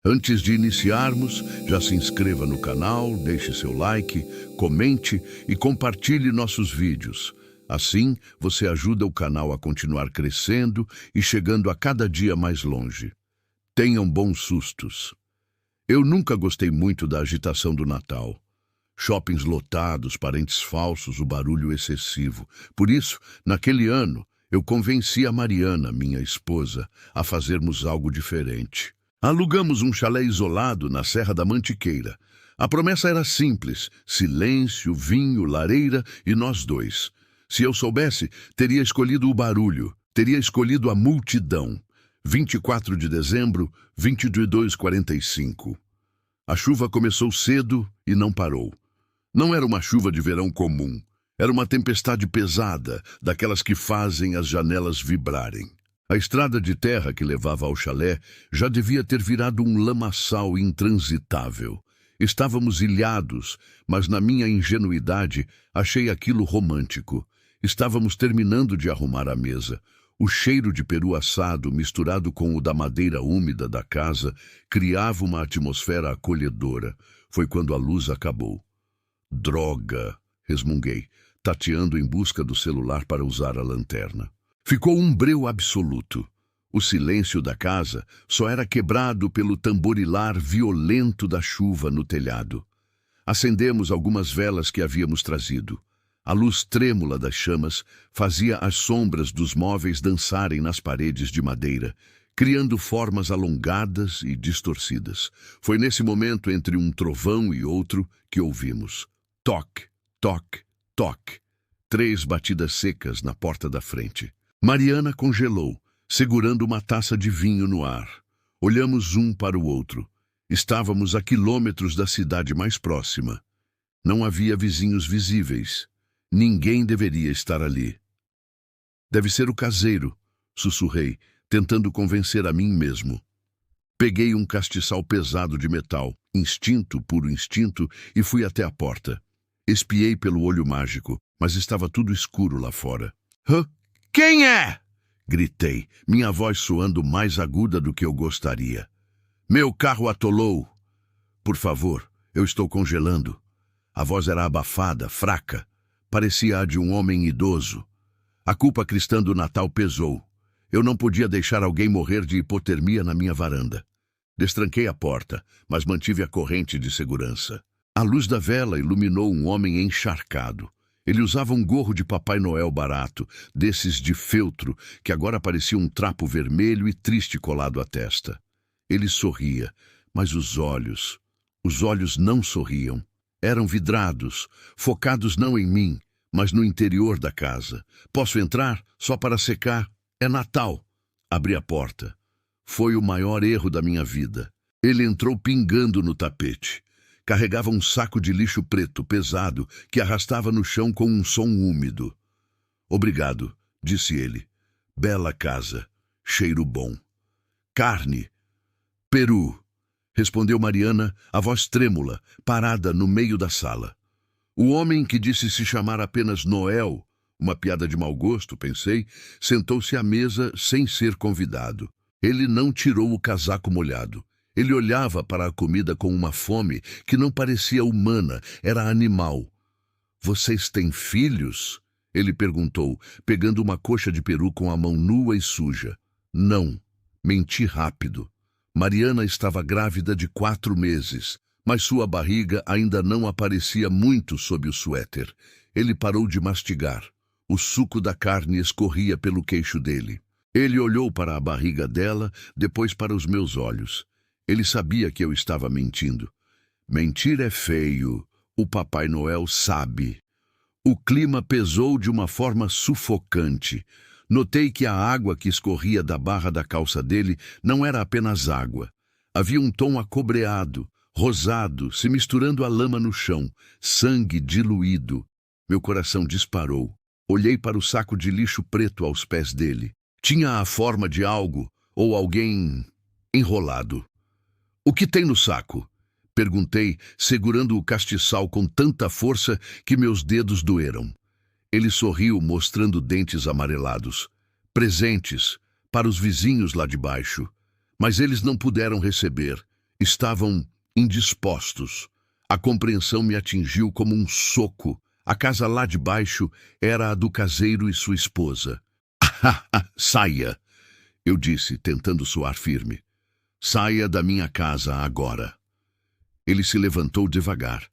Antes de iniciarmos, já se inscreva no canal, deixe seu like, comente e compartilhe nossos vídeos. Assim, você ajuda o canal a continuar crescendo e chegando a cada dia mais longe. Tenham bons sustos. Eu nunca gostei muito da agitação do Natal. Shoppings lotados, parentes falsos, o barulho excessivo. Por isso, naquele ano, eu convenci a Mariana, minha esposa, a fazermos algo diferente. Alugamos um chalé isolado na Serra da Mantiqueira. A promessa era simples: silêncio, vinho, lareira e nós dois. Se eu soubesse, teria escolhido o barulho, teria escolhido a multidão. 24 de dezembro, 22h45. A chuva começou cedo e não parou. Não era uma chuva de verão comum. Era uma tempestade pesada, daquelas que fazem as janelas vibrarem. A estrada de terra que levava ao chalé já devia ter virado um lamaçal intransitável. Estávamos ilhados, mas na minha ingenuidade achei aquilo romântico. Estávamos terminando de arrumar a mesa. O cheiro de peru assado, misturado com o da madeira úmida da casa, criava uma atmosfera acolhedora. Foi quando a luz acabou. Droga, resmunguei, tateando em busca do celular para usar a lanterna. Ficou um breu absoluto. O silêncio da casa só era quebrado pelo tamborilar violento da chuva no telhado. Acendemos algumas velas que havíamos trazido. A luz trêmula das chamas fazia as sombras dos móveis dançarem nas paredes de madeira, criando formas alongadas e distorcidas. Foi nesse momento, entre um trovão e outro, que ouvimos toque, toque, toque. 3 batidas secas na porta da frente. Mariana congelou, segurando uma taça de vinho no ar. Olhamos um para o outro. Estávamos a quilômetros da cidade mais próxima. Não havia vizinhos visíveis. Ninguém deveria estar ali. Deve ser o caseiro, sussurrei, tentando convencer a mim mesmo. Peguei um castiçal pesado de metal, instinto, puro instinto, e fui até a porta. Espiei pelo olho mágico, mas estava tudo escuro lá fora. Quem é? Gritei, minha voz soando mais aguda do que eu gostaria. Meu carro atolou. Por favor, eu estou congelando. A voz era abafada, fraca. Parecia a de um homem idoso. A culpa cristã do Natal pesou. Eu não podia deixar alguém morrer de hipotermia na minha varanda. Destranquei a porta, mas mantive a corrente de segurança. A luz da vela iluminou um homem encharcado. Ele usava um gorro de Papai Noel barato, desses de feltro, que agora parecia um trapo vermelho e triste colado à testa. Ele sorria, mas os olhos não sorriam. Eram vidrados, focados não em mim, mas no interior da casa. Posso entrar? Só para secar? É Natal. Abri a porta. Foi o maior erro da minha vida. Ele entrou pingando no tapete. Carregava um saco de lixo preto, pesado, que arrastava no chão com um som úmido. Obrigado, disse ele. Bela casa. Cheiro bom. Carne. Peru, respondeu Mariana, a voz trêmula, parada no meio da sala. O homem que disse se chamar apenas Noel, uma piada de mau gosto, pensei, sentou-se à mesa sem ser convidado. Ele não tirou o casaco molhado. Ele olhava para a comida com uma fome que não parecia humana, era animal. Vocês têm filhos? Ele perguntou, pegando uma coxa de peru com a mão nua e suja. Não. Menti rápido. Mariana estava grávida de 4 meses, mas sua barriga ainda não aparecia muito sob o suéter. Ele parou de mastigar. O suco da carne escorria pelo queixo dele. Ele olhou para a barriga dela, depois para os meus olhos. Ele sabia que eu estava mentindo. Mentir é feio. O Papai Noel sabe. O clima pesou de uma forma sufocante. Notei que a água que escorria da barra da calça dele não era apenas água. Havia um tom acobreado, rosado, se misturando à lama no chão, sangue diluído. Meu coração disparou. Olhei para o saco de lixo preto aos pés dele. Tinha a forma de algo, ou alguém enrolado. O que tem no saco? Perguntei, segurando o castiçal com tanta força que meus dedos doeram. Ele sorriu, mostrando dentes amarelados. Presentes, para os vizinhos lá de baixo. Mas eles não puderam receber. Estavam indispostos. A compreensão me atingiu como um soco. A casa lá de baixo era a do caseiro e sua esposa. Saia, eu disse, tentando soar firme. Saia da minha casa agora. Ele se levantou devagar.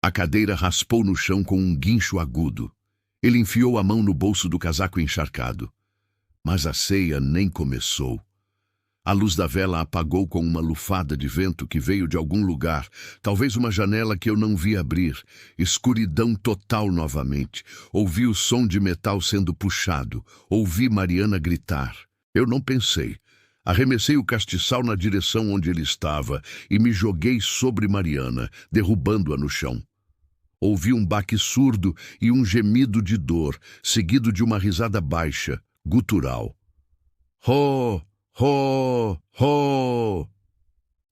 A cadeira raspou no chão com um guincho agudo. Ele enfiou a mão no bolso do casaco encharcado. Mas a ceia nem começou. A luz da vela apagou com uma lufada de vento que veio de algum lugar, talvez uma janela que eu não vi abrir. Escuridão total novamente. Ouvi o som de metal sendo puxado. Ouvi Mariana gritar. Eu não pensei. Arremessei o castiçal na direção onde ele estava e me joguei sobre Mariana, derrubando-a no chão. Ouvi um baque surdo e um gemido de dor, seguido de uma risada baixa, gutural. Ho! Ho! Ho!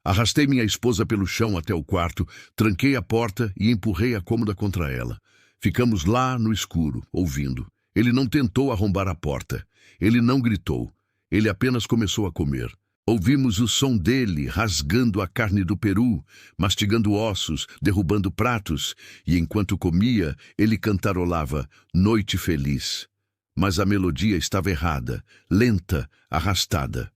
Arrastei minha esposa pelo chão até o quarto, tranquei a porta e empurrei a cômoda contra ela. Ficamos lá no escuro, ouvindo. Ele não tentou arrombar a porta. Ele não gritou. Ele apenas começou a comer. Ouvimos o som dele rasgando a carne do peru, mastigando ossos, derrubando pratos, e enquanto comia, ele cantarolava Noite Feliz. Mas a melodia estava errada, lenta, arrastada.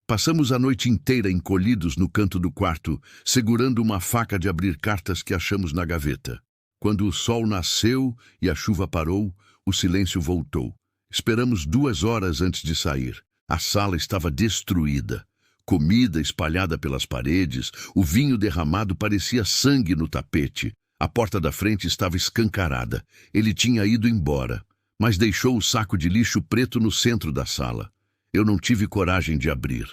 Passamos a noite inteira encolhidos no canto do quarto, segurando uma faca de abrir cartas que achamos na gaveta. Quando o sol nasceu e a chuva parou, o silêncio voltou. Esperamos 2 horas antes de sair. A sala estava destruída. Comida espalhada pelas paredes, o vinho derramado parecia sangue no tapete. A porta da frente estava escancarada. Ele tinha ido embora, mas deixou o saco de lixo preto no centro da sala. Eu não tive coragem de abrir.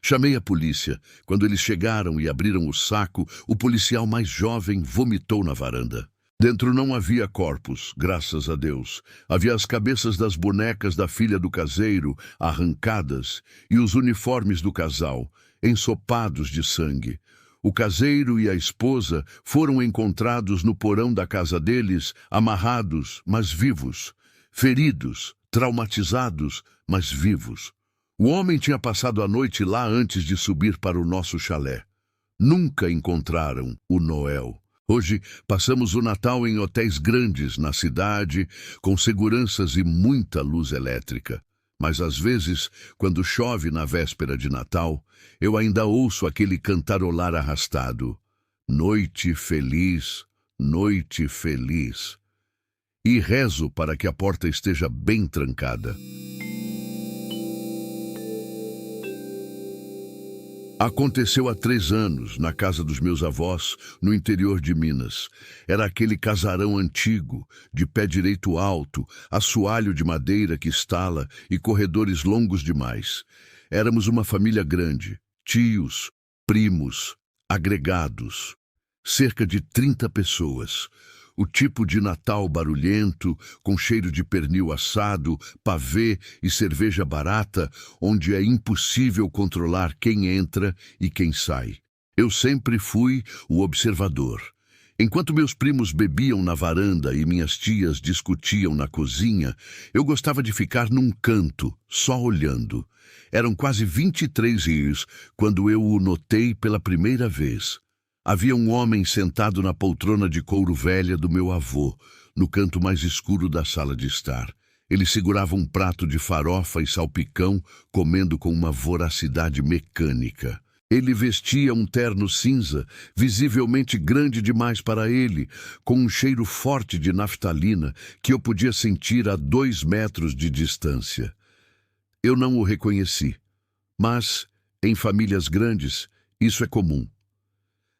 Chamei a polícia. Quando eles chegaram e abriram o saco, o policial mais jovem vomitou na varanda. Dentro não havia corpos, graças a Deus. Havia as cabeças das bonecas da filha do caseiro, arrancadas, e os uniformes do casal, ensopados de sangue. O caseiro e a esposa foram encontrados no porão da casa deles, amarrados, mas vivos. Feridos, traumatizados, mas vivos. O homem tinha passado a noite lá antes de subir para o nosso chalé. Nunca encontraram o Noel. Hoje passamos o Natal em hotéis grandes na cidade, com seguranças e muita luz elétrica. Mas às vezes, quando chove na véspera de Natal, eu ainda ouço aquele cantarolar arrastado. Noite feliz, noite feliz. E rezo para que a porta esteja bem trancada. Aconteceu há 3 anos, na casa dos meus avós, no interior de Minas. Era aquele casarão antigo, de pé direito alto, assoalho de madeira que estala e corredores longos demais. Éramos uma família grande, tios, primos, agregados. Cerca de 30 pessoas. O tipo de Natal barulhento, com cheiro de pernil assado, pavê e cerveja barata, onde é impossível controlar quem entra e quem sai. Eu sempre fui o observador. Enquanto meus primos bebiam na varanda e minhas tias discutiam na cozinha, eu gostava de ficar num canto, só olhando. Eram quase 23 rios quando eu o notei pela primeira vez. Havia um homem sentado na poltrona de couro velha do meu avô, no canto mais escuro da sala de estar. Ele segurava um prato de farofa e salpicão, comendo com uma voracidade mecânica. Ele vestia um terno cinza, visivelmente grande demais para ele, com um cheiro forte de naftalina que eu podia sentir a 2 metros de distância. Eu não o reconheci, mas, em famílias grandes, isso é comum.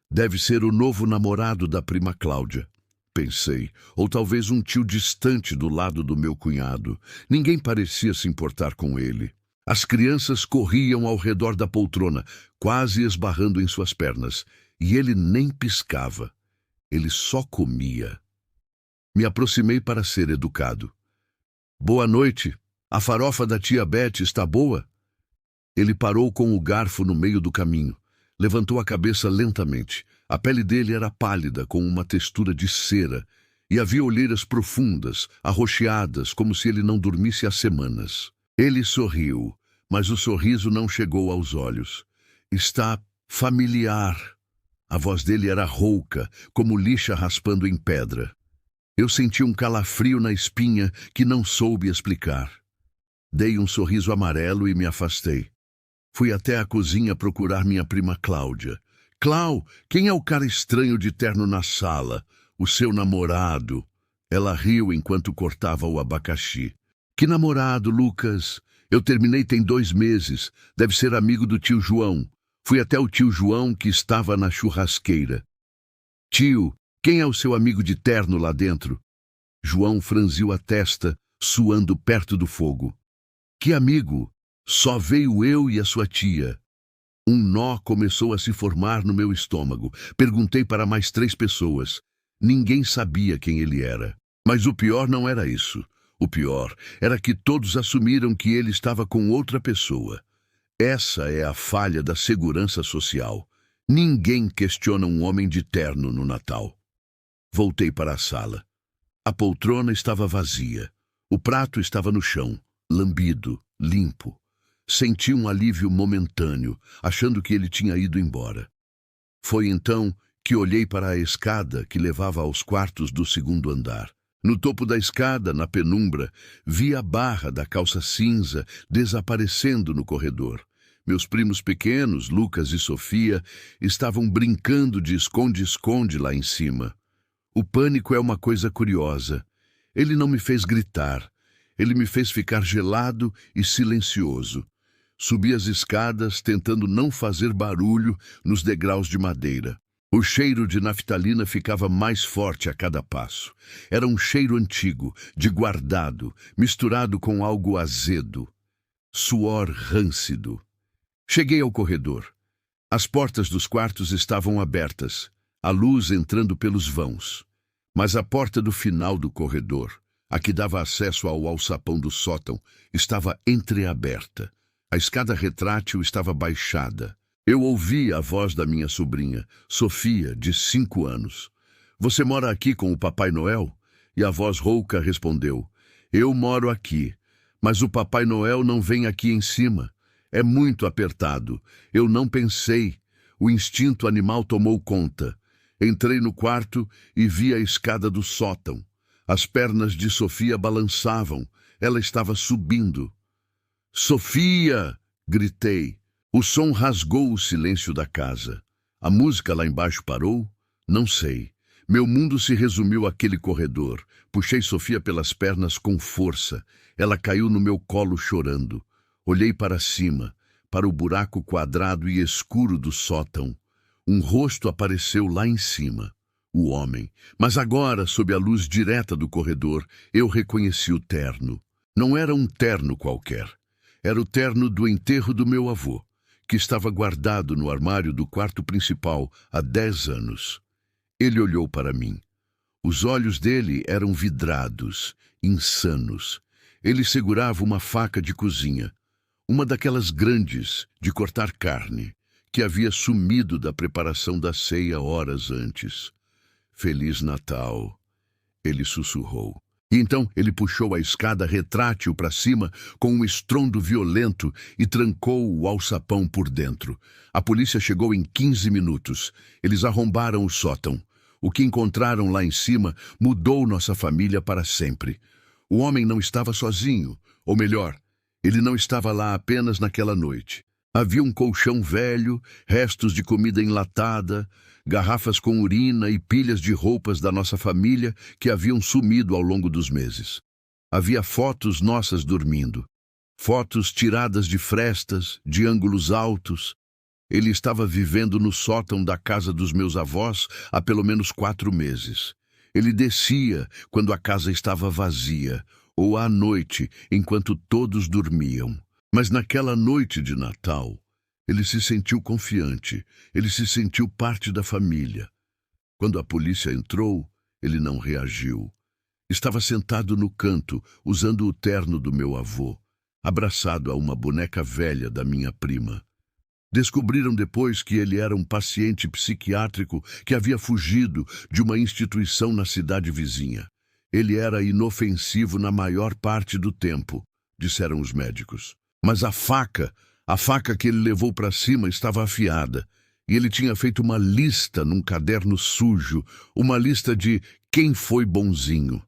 Deve ser o novo namorado da prima Cláudia, pensei, ou talvez um tio distante do lado do meu cunhado. Ninguém parecia se importar com ele. As crianças corriam ao redor da poltrona, quase esbarrando em suas pernas, e ele nem piscava. Ele só comia. Me aproximei para ser educado. Boa noite. A farofa da tia Beth está boa? Ele parou com o garfo no meio do caminho. Levantou a cabeça lentamente. A pele dele era pálida, com uma textura de cera, e havia olheiras profundas, arroxeadas, como se ele não dormisse há semanas. Ele sorriu, mas o sorriso não chegou aos olhos. Está familiar. A voz dele era rouca, como lixa raspando em pedra. Eu senti um calafrio na espinha que não soube explicar. Dei um sorriso amarelo e me afastei. Fui até a cozinha procurar minha prima Cláudia. Clau, quem é o cara estranho de terno na sala? O seu namorado. Ela riu enquanto cortava o abacaxi. Que namorado, Lucas? Eu terminei tem 2 meses. Deve ser amigo do tio João. Fui até o tio João que estava na churrasqueira. Tio, quem é o seu amigo de terno lá dentro? João franziu a testa, suando perto do fogo. Que amigo? Só veio eu e a sua tia. Um nó começou a se formar no meu estômago. Perguntei para mais 3 pessoas. Ninguém sabia quem ele era. Mas o pior não era isso. O pior era que todos assumiram que ele estava com outra pessoa. Essa é a falha da segurança social. Ninguém questiona um homem de terno no Natal. Voltei para a sala. A poltrona estava vazia. O prato estava no chão, lambido, limpo. Senti um alívio momentâneo, achando que ele tinha ido embora. Foi então que olhei para a escada que levava aos quartos do 2º andar. No topo da escada, na penumbra, vi a barra da calça cinza desaparecendo no corredor. Meus primos pequenos, Lucas e Sofia, estavam brincando de esconde-esconde lá em cima. O pânico é uma coisa curiosa. Ele não me fez gritar. Ele me fez ficar gelado e silencioso. Subi as escadas, tentando não fazer barulho nos degraus de madeira. O cheiro de naftalina ficava mais forte a cada passo. Era um cheiro antigo, de guardado, misturado com algo azedo. Suor râncido. Cheguei ao corredor. As portas dos quartos estavam abertas, a luz entrando pelos vãos. Mas a porta do final do corredor, a que dava acesso ao alçapão do sótão, estava entreaberta. A escada retrátil estava baixada. Eu ouvi a voz da minha sobrinha, Sofia, de 5 anos. Você mora aqui com o Papai Noel? E a voz rouca respondeu, eu moro aqui, mas o Papai Noel não vem aqui em cima. É muito apertado. Eu não pensei. O instinto animal tomou conta. Entrei no quarto e vi a escada do sótão. As pernas de Sofia balançavam. Ela estava subindo. Sofia! Gritei. O som rasgou o silêncio da casa. A música lá embaixo parou? Não sei. Meu mundo se resumiu àquele corredor. Puxei Sofia pelas pernas com força. Ela caiu no meu colo chorando. Olhei para cima, para o buraco quadrado e escuro do sótão. Um rosto apareceu lá em cima. O homem. Mas agora, sob a luz direta do corredor, eu reconheci o terno. Não era um terno qualquer. Era o terno do enterro do meu avô, que estava guardado no armário do quarto principal há 10 anos. Ele olhou para mim. Os olhos dele eram vidrados, insanos. Ele segurava uma faca de cozinha, uma daquelas grandes de cortar carne, que havia sumido da preparação da ceia horas antes. Feliz Natal, ele sussurrou. E então ele puxou a escada retrátil para cima com um estrondo violento e trancou o alçapão por dentro. A polícia chegou em 15 minutos. Eles arrombaram o sótão. O que encontraram lá em cima mudou nossa família para sempre. O homem não estava sozinho, ou melhor, ele não estava lá apenas naquela noite. Havia um colchão velho, restos de comida enlatada, garrafas com urina e pilhas de roupas da nossa família que haviam sumido ao longo dos meses. Havia fotos nossas dormindo. Fotos tiradas de frestas, de ângulos altos. Ele estava vivendo no sótão da casa dos meus avós há pelo menos 4 meses. Ele descia quando a casa estava vazia, ou à noite, enquanto todos dormiam. Mas naquela noite de Natal, ele se sentiu confiante, ele se sentiu parte da família. Quando a polícia entrou, ele não reagiu. Estava sentado no canto, usando o terno do meu avô, abraçado a uma boneca velha da minha prima. Descobriram depois que ele era um paciente psiquiátrico que havia fugido de uma instituição na cidade vizinha. Ele era inofensivo na maior parte do tempo, disseram os médicos. Mas a faca que ele levou para cima estava afiada. E ele tinha feito uma lista num caderno sujo, uma lista de quem foi bonzinho.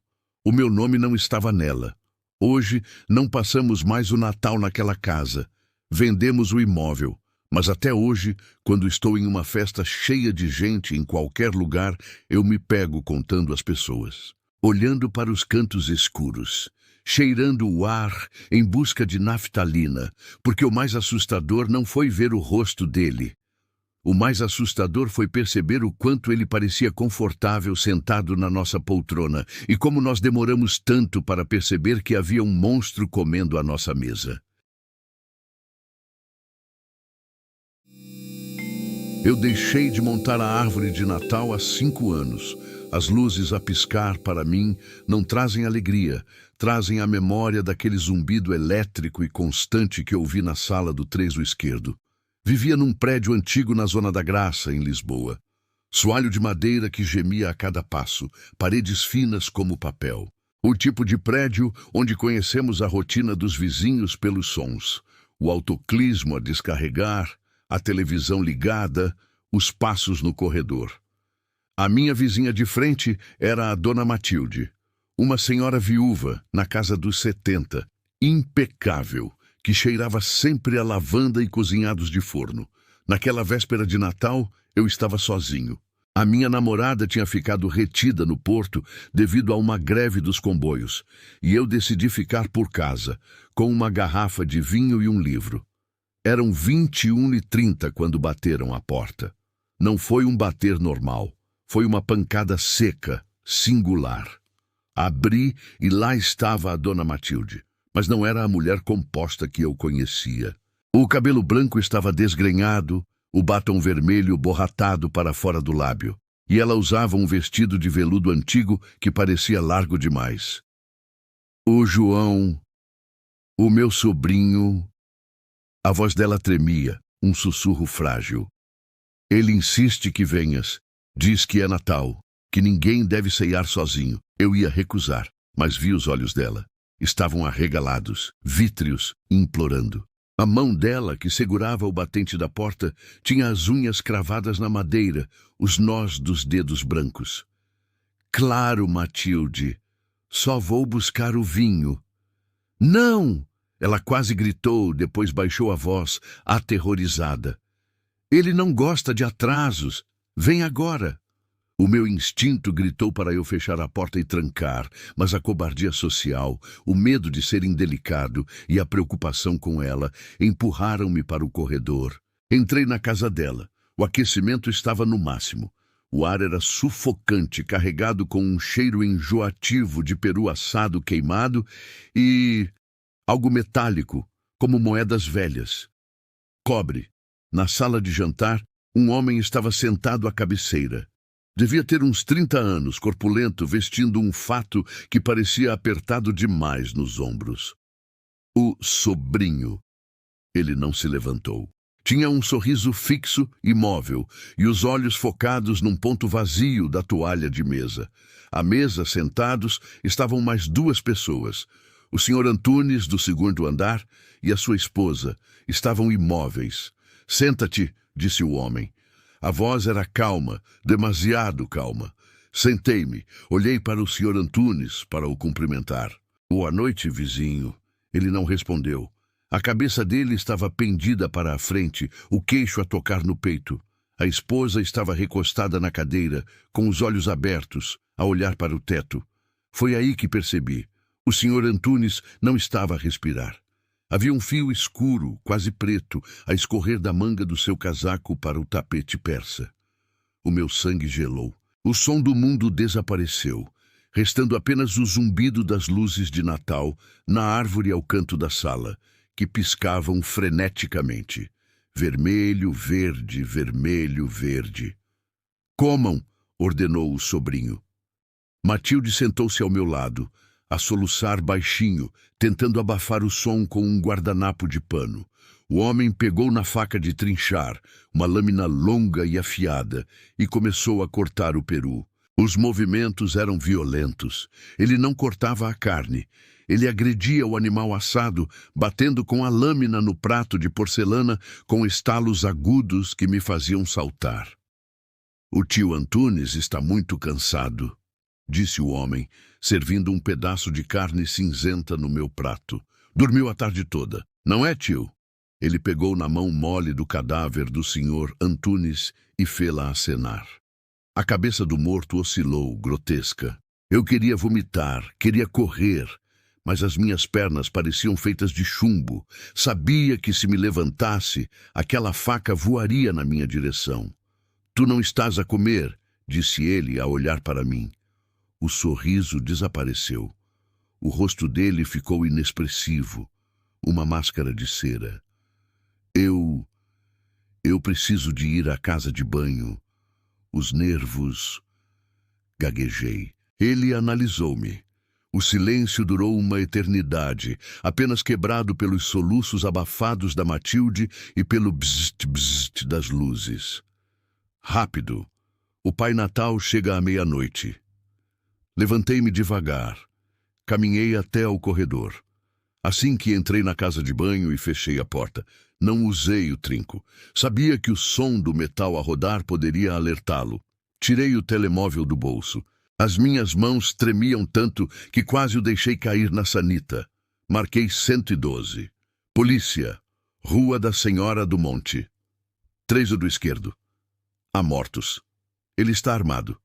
O meu nome não estava nela. Hoje, não passamos mais o Natal naquela casa. Vendemos o imóvel. Mas até hoje, quando estou em uma festa cheia de gente em qualquer lugar, eu me pego contando as pessoas. Olhando para os cantos escuros, cheirando o ar em busca de naftalina, porque o mais assustador não foi ver o rosto dele. O mais assustador foi perceber o quanto ele parecia confortável sentado na nossa poltrona e como nós demoramos tanto para perceber que havia um monstro comendo à nossa mesa. Eu deixei de montar a árvore de Natal há 5 anos. As luzes a piscar, para mim, não trazem alegria, trazem a memória daquele zumbido elétrico e constante que ouvi na sala do trecho esquerdo. Vivia num prédio antigo na Zona da Graça, em Lisboa. Soalho de madeira que gemia a cada passo, paredes finas como papel. O tipo de prédio onde conhecemos a rotina dos vizinhos pelos sons. O autoclismo a descarregar, a televisão ligada, os passos no corredor. A minha vizinha de frente era a Dona Matilde, uma senhora viúva, na casa dos 70, impecável, que cheirava sempre a lavanda e cozinhados de forno. Naquela véspera de Natal, eu estava sozinho. A minha namorada tinha ficado retida no porto devido a uma greve dos comboios, e eu decidi ficar por casa, com uma garrafa de vinho e um livro. Eram 21h30 quando bateram à porta. Não foi um bater normal. Foi uma pancada seca, singular. Abri e lá estava a Dona Matilde, mas não era a mulher composta que eu conhecia. O cabelo branco estava desgrenhado, o batom vermelho borratado para fora do lábio, e ela usava um vestido de veludo antigo que parecia largo demais. O João, o meu sobrinho... A voz dela tremia, um sussurro frágil. Ele insiste que venhas. Diz que é Natal, que ninguém deve ceiar sozinho. Eu ia recusar, mas vi os olhos dela. Estavam arregalados, vítreos, implorando. A mão dela, que segurava o batente da porta, tinha as unhas cravadas na madeira, os nós dos dedos brancos. Claro, Matilde, só vou buscar o vinho. Não! Ela quase gritou, depois baixou a voz, aterrorizada. Ele não gosta de atrasos. Vem agora. O meu instinto gritou para eu fechar a porta e trancar, mas a cobardia social, o medo de ser indelicado e a preocupação com ela empurraram-me para o corredor. Entrei na casa dela. O aquecimento estava no máximo. O ar era sufocante, carregado com um cheiro enjoativo de peru assado queimado e... algo metálico, como moedas velhas. Cobre. Na sala de jantar, um homem estava sentado à cabeceira. Devia ter uns 30 anos, corpulento, vestindo um fato que parecia apertado demais nos ombros. O sobrinho. Ele não se levantou. Tinha um sorriso fixo, imóvel, e os olhos focados num ponto vazio da toalha de mesa. À mesa, sentados, estavam mais 2 pessoas. O Sr. Antunes, do 2º andar, e a sua esposa estavam imóveis. Senta-te, disse o homem. A voz era calma, demasiado calma. Sentei-me, olhei para o Sr. Antunes para o cumprimentar. Boa noite, vizinho. Ele não respondeu. A cabeça dele estava pendida para a frente, o queixo a tocar no peito. A esposa estava recostada na cadeira, com os olhos abertos, a olhar para o teto. Foi aí que percebi. O Sr. Antunes não estava a respirar. Havia um fio escuro, quase preto, a escorrer da manga do seu casaco para o tapete persa. O meu sangue gelou. O som do mundo desapareceu, restando apenas o zumbido das luzes de Natal na árvore ao canto da sala, que piscavam freneticamente. Vermelho, verde, vermelho, verde. Comam, ordenou o sobrinho. Matilde sentou-se ao meu lado, a soluçar baixinho, tentando abafar o som com um guardanapo de pano. O homem pegou na faca de trinchar, uma lâmina longa e afiada, e começou a cortar o peru. Os movimentos eram violentos. Ele não cortava a carne. Ele agredia o animal assado, batendo com a lâmina no prato de porcelana com estalos agudos que me faziam saltar. "O tio Antunes está muito cansado", disse o homem, servindo um pedaço de carne cinzenta no meu prato. "Dormiu a tarde toda, não é, tio?" Ele pegou na mão mole do cadáver do senhor Antunes e fê-la acenar. A cabeça do morto oscilou, grotesca. Eu queria vomitar, queria correr, mas as minhas pernas pareciam feitas de chumbo. Sabia que se me levantasse, aquela faca voaria na minha direção. "Tu não estás a comer", disse ele a olhar para mim. O sorriso desapareceu. O rosto dele ficou inexpressivo, uma máscara de cera. Eu preciso de ir à casa de banho. Os nervos... Gaguejei. Ele analisou-me. O silêncio durou uma eternidade, apenas quebrado pelos soluços abafados da Matilde e pelo bzzt-bzzt das luzes. "Rápido. O Pai Natal chega à meia-noite." Levantei-me devagar. Caminhei até ao corredor. Assim que entrei na casa de banho e fechei a porta, não usei o trinco. Sabia que o som do metal a rodar poderia alertá-lo. Tirei o telemóvel do bolso. As minhas mãos tremiam tanto que quase o deixei cair na sanita. Marquei 112. "Polícia. Rua da Senhora do Monte. Trezo do esquerdo. Há mortos. Ele está armado."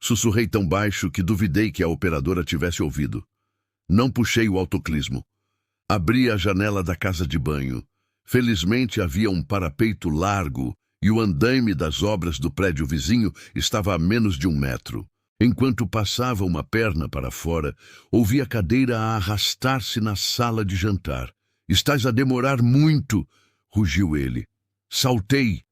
Sussurrei tão baixo que duvidei que a operadora tivesse ouvido. Não puxei o autoclismo. Abri a janela da casa de banho. Felizmente havia um parapeito largo e o andaime das obras do prédio vizinho estava a menos de 1 metro. Enquanto passava uma perna para fora, ouvi a cadeira a arrastar-se na sala de jantar. "Estás a demorar muito", rugiu ele. Saltei.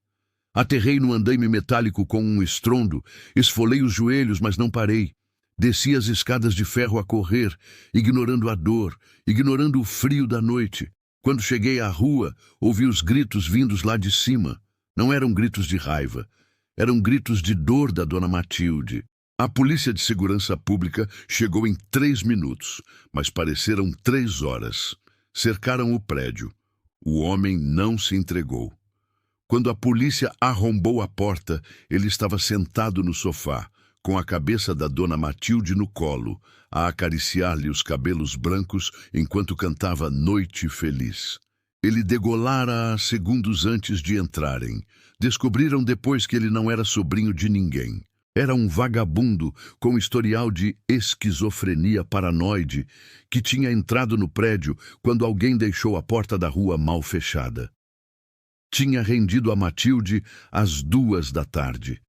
Aterrei no andaime metálico com um estrondo, esfolei os joelhos, mas não parei. Desci as escadas de ferro a correr, ignorando a dor, ignorando o frio da noite. Quando cheguei à rua, ouvi os gritos vindos lá de cima. Não eram gritos de raiva, eram gritos de dor da dona Matilde. A polícia de segurança pública chegou em 3 minutos, mas pareceram 3 horas. Cercaram o prédio. O homem não se entregou. Quando a polícia arrombou a porta, ele estava sentado no sofá, com a cabeça da dona Matilde no colo, a acariciar-lhe os cabelos brancos enquanto cantava Noite Feliz. Ele degolara-a segundos antes de entrarem. Descobriram depois que ele não era sobrinho de ninguém. Era um vagabundo com historial de esquizofrenia paranoide que tinha entrado no prédio quando alguém deixou a porta da rua mal fechada. Tinha rendido a Matilde às 2 da tarde.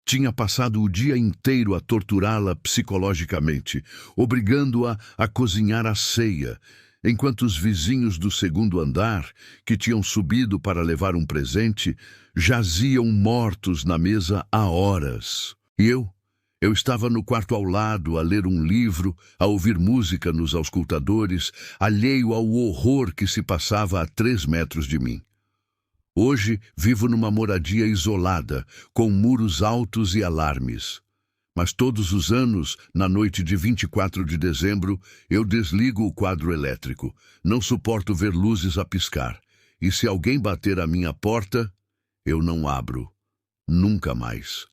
Tinha passado o dia inteiro a torturá-la psicologicamente, obrigando-a a cozinhar a ceia, enquanto os vizinhos do 2º andar, que tinham subido para levar um presente, jaziam mortos na mesa há horas. E eu estava no quarto ao lado, a ler um livro, a ouvir música nos auscultadores, alheio ao horror que se passava a 3 metros de mim. Hoje vivo numa moradia isolada, com muros altos e alarmes. Mas todos os anos, na noite de 24 de dezembro, eu desligo o quadro elétrico. Não suporto ver luzes a piscar. E se alguém bater à minha porta, eu não abro. Nunca mais.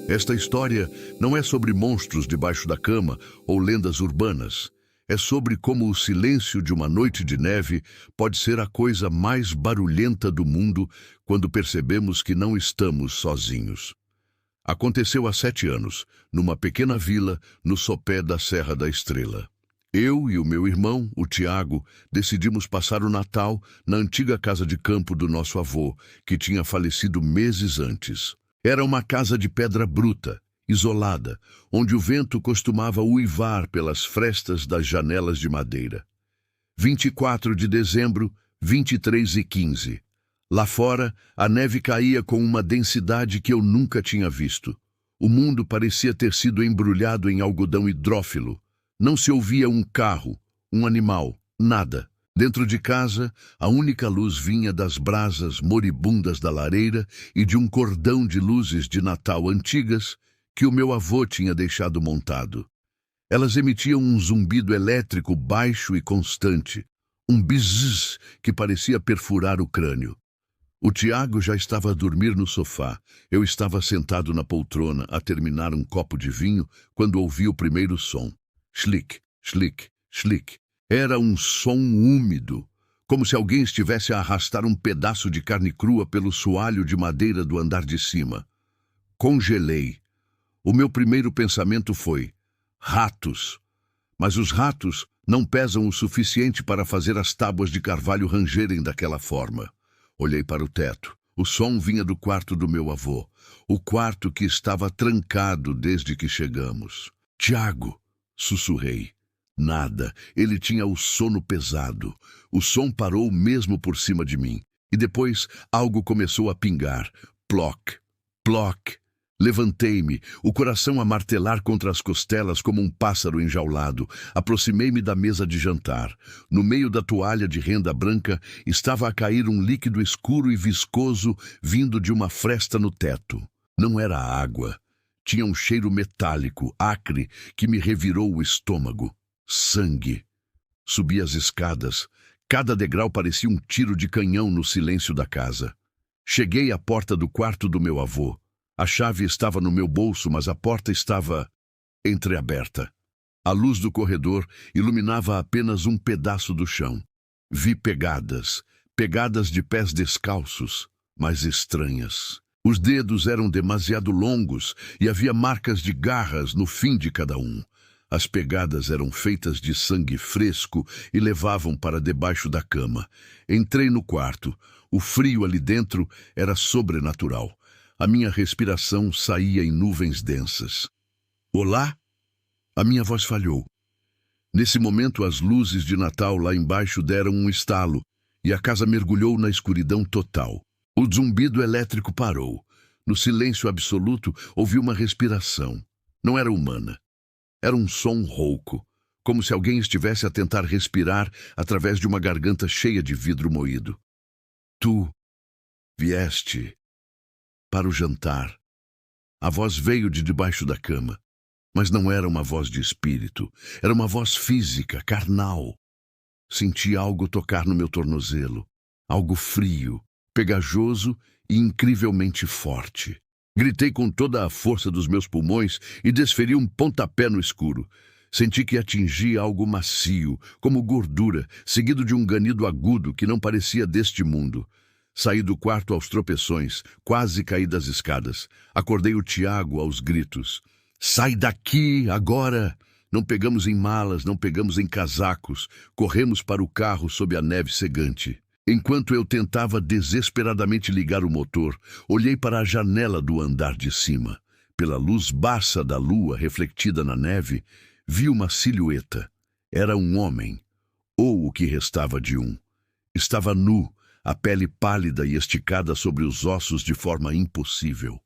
Esta história não é sobre monstros debaixo da cama ou lendas urbanas. É sobre como o silêncio de uma noite de neve pode ser a coisa mais barulhenta do mundo quando percebemos que não estamos sozinhos. Aconteceu há 7 anos, numa pequena vila no sopé da Serra da Estrela. Eu e o meu irmão, o Tiago, decidimos passar o Natal na antiga casa de campo do nosso avô, que tinha falecido meses antes. Era uma casa de pedra bruta, isolada, onde o vento costumava uivar pelas frestas das janelas de madeira. 24 de dezembro, 23h15. Lá fora, a neve caía com uma densidade que eu nunca tinha visto. O mundo parecia ter sido embrulhado em algodão hidrófilo. Não se ouvia um carro, um animal, nada. Dentro de casa, a única luz vinha das brasas moribundas da lareira e de um cordão de luzes de Natal antigas que o meu avô tinha deixado montado. Elas emitiam um zumbido elétrico baixo e constante, um bzzz que parecia perfurar o crânio. O Tiago já estava a dormir no sofá. Eu estava sentado na poltrona a terminar um copo de vinho quando ouvi o primeiro som. Schlick, schlick, schlick. Era um som úmido, como se alguém estivesse a arrastar um pedaço de carne crua pelo soalho de madeira do andar de cima. Congelei. O meu primeiro pensamento foi: ratos. Mas os ratos não pesam o suficiente para fazer as tábuas de carvalho rangerem daquela forma. Olhei para o teto. O som vinha do quarto do meu avô, o quarto que estava trancado desde que chegamos. Tiago, sussurrei. Nada. Ele tinha o sono pesado. O som parou mesmo por cima de mim. E depois algo começou a pingar. Ploc, ploc. Levantei-me, o coração a martelar contra as costelas como um pássaro enjaulado. Aproximei-me da mesa de jantar. No meio da toalha de renda branca estava a cair um líquido escuro e viscoso vindo de uma fresta no teto. Não era água. Tinha um cheiro metálico, acre, que me revirou o estômago. Sangue. Subi as escadas. Cada degrau parecia um tiro de canhão no silêncio da casa. Cheguei à porta do quarto do meu avô. A chave estava no meu bolso, mas a porta estava entreaberta. A luz do corredor iluminava apenas um pedaço do chão. Vi pegadas de pés descalços, mas estranhas. Os dedos eram demasiado longos e havia marcas de garras no fim de cada um. As pegadas eram feitas de sangue fresco e levavam para debaixo da cama. Entrei no quarto. O frio ali dentro era sobrenatural. A minha respiração saía em nuvens densas. Olá? A minha voz falhou. Nesse momento, as luzes de Natal lá embaixo deram um estalo e a casa mergulhou na escuridão total. O zumbido elétrico parou. No silêncio absoluto, ouvi uma respiração. Não era humana. Era um som rouco, como se alguém estivesse a tentar respirar através de uma garganta cheia de vidro moído. Tu vieste para o jantar. A voz veio de debaixo da cama, mas não era uma voz de espírito, era uma voz física, carnal. Senti algo tocar no meu tornozelo, algo frio, pegajoso e incrivelmente forte. Gritei com toda a força dos meus pulmões e desferi um pontapé no escuro. Senti que atingi algo macio, como gordura, seguido de um ganido agudo que não parecia deste mundo. Saí do quarto aos tropeções, quase caí das escadas. Acordei o Tiago aos gritos. Sai daqui, agora! Não pegamos em malas, não pegamos em casacos. Corremos para o carro sob a neve cegante. Enquanto eu tentava desesperadamente ligar o motor, olhei para a janela do andar de cima. Pela luz baça da lua refletida na neve, vi uma silhueta. Era um homem, ou o que restava de um. Estava nu, a pele pálida e esticada sobre os ossos de forma impossível.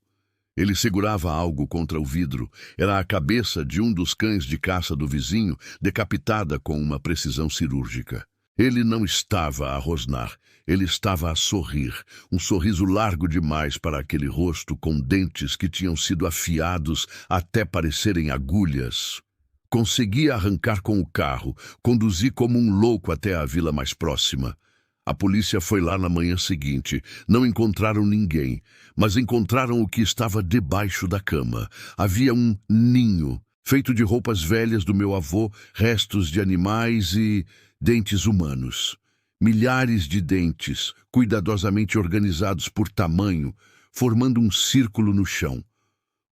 Ele segurava algo contra o vidro. Era a cabeça de um dos cães de caça do vizinho, decapitada com uma precisão cirúrgica. Ele não estava a rosnar, ele estava a sorrir, um sorriso largo demais para aquele rosto com dentes que tinham sido afiados até parecerem agulhas. Consegui arrancar com o carro, conduzi como um louco até a vila mais próxima. A polícia foi lá na manhã seguinte. Não encontraram ninguém, mas encontraram o que estava debaixo da cama. Havia um ninho, feito de roupas velhas do meu avô, restos de animais e dentes humanos. Milhares de dentes, cuidadosamente organizados por tamanho, formando um círculo no chão.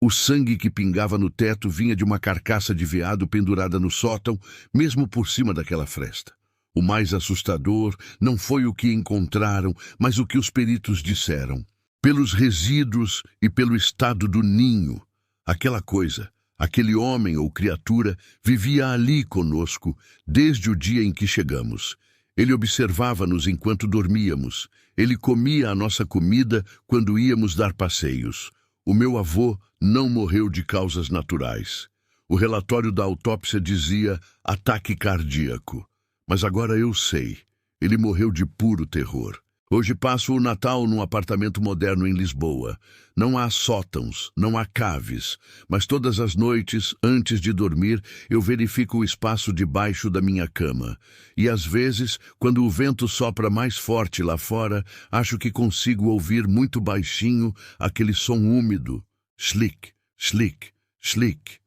O sangue que pingava no teto vinha de uma carcaça de veado pendurada no sótão, mesmo por cima daquela fresta. O mais assustador não foi o que encontraram, mas o que os peritos disseram. Pelos resíduos e pelo estado do ninho, aquela coisa, aquele homem ou criatura, vivia ali conosco desde o dia em que chegamos. Ele observava-nos enquanto dormíamos. Ele comia a nossa comida quando íamos dar passeios. O meu avô não morreu de causas naturais. O relatório da autópsia dizia ataque cardíaco. Mas agora eu sei. Ele morreu de puro terror. Hoje passo o Natal num apartamento moderno em Lisboa. Não há sótãos, não há caves, mas todas as noites, antes de dormir, eu verifico o espaço debaixo da minha cama. E às vezes, quando o vento sopra mais forte lá fora, acho que consigo ouvir muito baixinho aquele som úmido. Slick, slick, slick.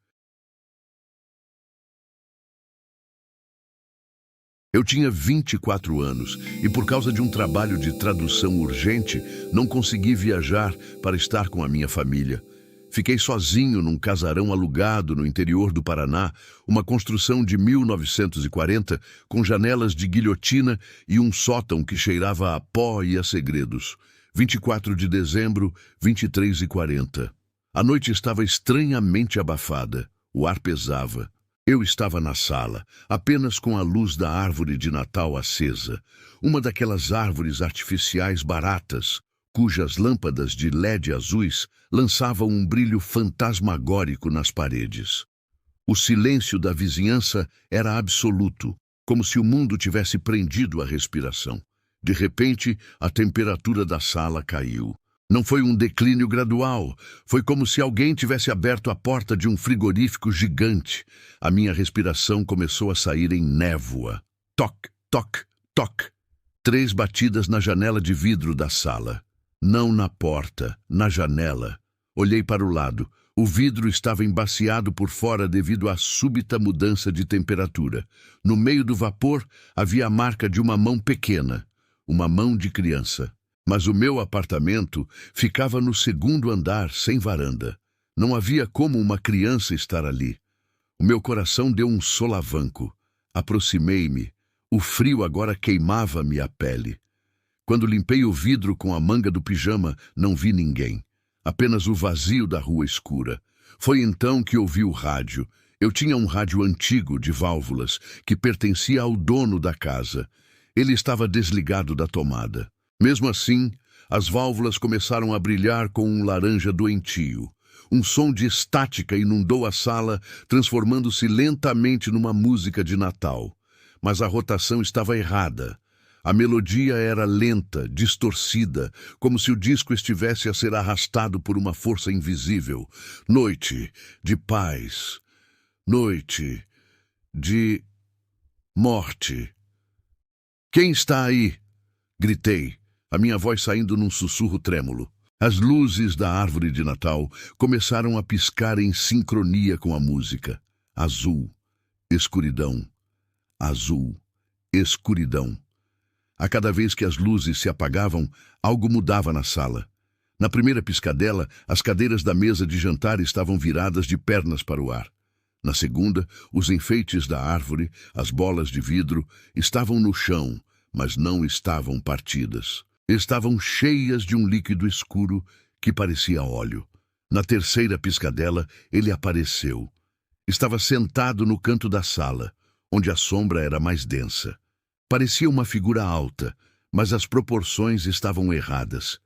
Eu tinha 24 anos e, por causa de um trabalho de tradução urgente, não consegui viajar para estar com a minha família. Fiquei sozinho num casarão alugado no interior do Paraná, uma construção de 1940, com janelas de guilhotina e um sótão que cheirava a pó e a segredos. 24 de dezembro, 23h40. A noite estava estranhamente abafada. O ar pesava. Eu estava na sala, apenas com a luz da árvore de Natal acesa, uma daquelas árvores artificiais baratas, cujas lâmpadas de LED azuis lançavam um brilho fantasmagórico nas paredes. O silêncio da vizinhança era absoluto, como se o mundo tivesse prendido a respiração. De repente, a temperatura da sala caiu. Não foi um declínio gradual, foi como se alguém tivesse aberto a porta de um frigorífico gigante. A minha respiração começou a sair em névoa. Toc, toc, toc. 3 batidas na janela de vidro da sala. Não na porta, na janela. Olhei para o lado. O vidro estava embaciado por fora devido à súbita mudança de temperatura. No meio do vapor havia a marca de uma mão pequena, uma mão de criança. Mas o meu apartamento ficava no 2º andar, sem varanda. Não havia como uma criança estar ali. O meu coração deu um solavanco. Aproximei-me. O frio agora queimava-me a pele. Quando limpei o vidro com a manga do pijama, não vi ninguém. Apenas o vazio da rua escura. Foi então que ouvi o rádio. Eu tinha um rádio antigo de válvulas, que pertencia ao dono da casa. Ele estava desligado da tomada. Mesmo assim, as válvulas começaram a brilhar com um laranja doentio. Um som de estática inundou a sala, transformando-se lentamente numa música de Natal. Mas a rotação estava errada. A melodia era lenta, distorcida, como se o disco estivesse a ser arrastado por uma força invisível. Noite de paz. Noite de morte. Quem está aí? Gritei, a minha voz saindo num sussurro trêmulo. As luzes da árvore de Natal começaram a piscar em sincronia com a música. Azul, escuridão. Azul, escuridão. A cada vez que as luzes se apagavam, algo mudava na sala. Na primeira piscadela, as cadeiras da mesa de jantar estavam viradas de pernas para o ar. Na segunda, os enfeites da árvore, as bolas de vidro, estavam no chão, mas não estavam partidas. Estavam cheias de um líquido escuro que parecia óleo. Na terceira piscadela, ele apareceu. Estava sentado no canto da sala, onde a sombra era mais densa. Parecia uma figura alta, mas as proporções estavam erradas.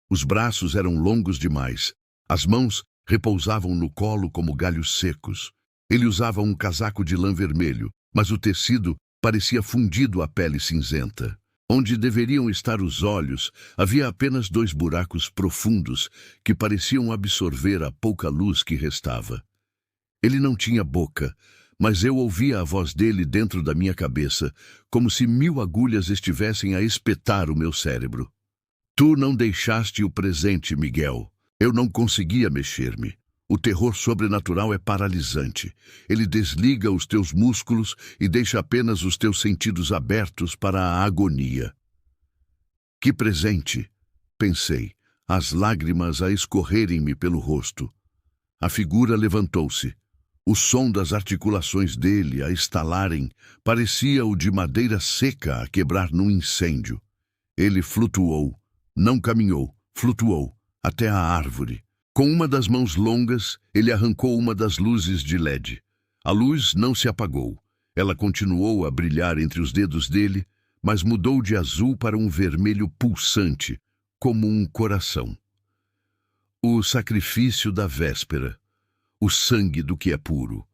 Os braços eram longos demais. As mãos repousavam no colo como galhos secos. Ele usava um casaco de lã vermelho, mas o tecido parecia fundido à pele cinzenta. Onde deveriam estar os olhos, havia apenas 2 buracos profundos que pareciam absorver a pouca luz que restava. Ele não tinha boca, mas eu ouvia a voz dele dentro da minha cabeça, como se 1000 agulhas estivessem a espetar o meu cérebro. Tu não deixaste o presente, Miguel. Eu não conseguia mexer-me. O terror sobrenatural é paralisante. Ele desliga os teus músculos e deixa apenas os teus sentidos abertos para a agonia. Que presente, pensei, as lágrimas a escorrerem-me pelo rosto. A figura levantou-se. O som das articulações dele a estalarem parecia o de madeira seca a quebrar num incêndio. Ele flutuou, não caminhou, flutuou, até a árvore. Com uma das mãos longas, ele arrancou uma das luzes de LED. A luz não se apagou. Ela continuou a brilhar entre os dedos dele, mas mudou de azul para um vermelho pulsante, como um coração. O sacrifício da véspera. O sangue do que é puro.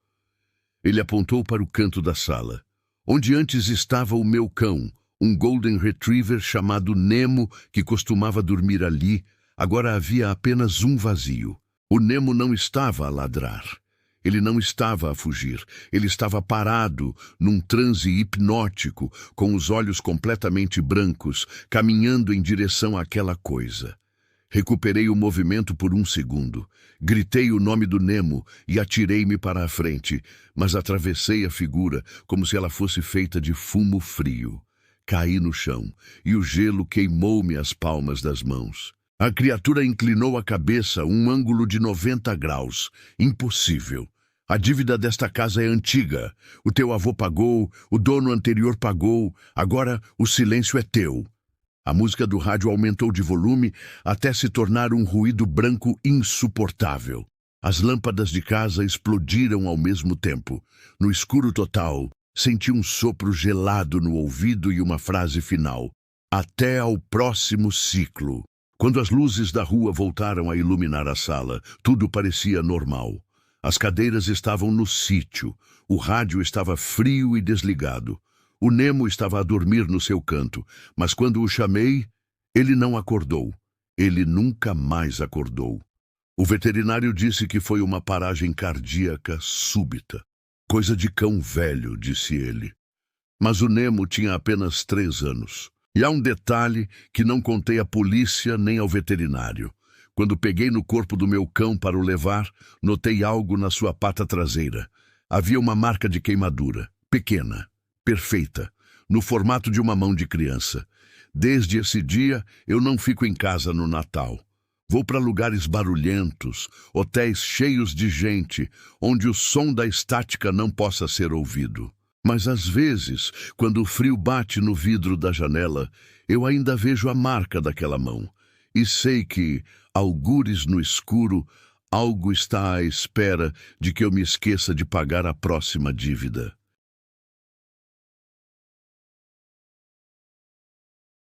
Ele apontou para o canto da sala, onde antes estava o meu cão, Um Golden Retriever chamado Nemo, que costumava dormir ali, agora havia apenas um vazio. O Nemo não estava a ladrar. Ele não estava a fugir. Ele estava parado, num transe hipnótico, com os olhos completamente brancos, caminhando em direção àquela coisa. Recuperei o movimento por um segundo. Gritei o nome do Nemo e atirei-me para a frente, mas atravessei a figura como se ela fosse feita de fumo frio. Caí no chão e o gelo queimou-me as palmas das mãos. A criatura inclinou a cabeça, um ângulo de 90 graus. Impossível. A dívida desta casa é antiga. O teu avô pagou, o dono anterior pagou, agora o silêncio é teu. A música do rádio aumentou de volume até se tornar um ruído branco insuportável. As lâmpadas de casa explodiram ao mesmo tempo. No escuro total, senti um sopro gelado no ouvido e uma frase final. Até ao próximo ciclo. Quando as luzes da rua voltaram a iluminar a sala, tudo parecia normal. As cadeiras estavam no sítio, o rádio estava frio e desligado. O Nemo estava a dormir no seu canto, mas quando o chamei, ele não acordou. Ele nunca mais acordou. O veterinário disse que foi uma paragem cardíaca súbita. Coisa de cão velho, disse ele. Mas o Nemo tinha apenas 3 anos. E há um detalhe que não contei à polícia nem ao veterinário. Quando peguei no corpo do meu cão para o levar, notei algo na sua pata traseira. Havia uma marca de queimadura, pequena, perfeita, no formato de uma mão de criança. Desde esse dia, eu não fico em casa no Natal. Vou para lugares barulhentos, hotéis cheios de gente, onde o som da estática não possa ser ouvido. Mas às vezes, quando o frio bate no vidro da janela, eu ainda vejo a marca daquela mão. E sei que, algures no escuro, algo está à espera de que eu me esqueça de pagar a próxima dívida.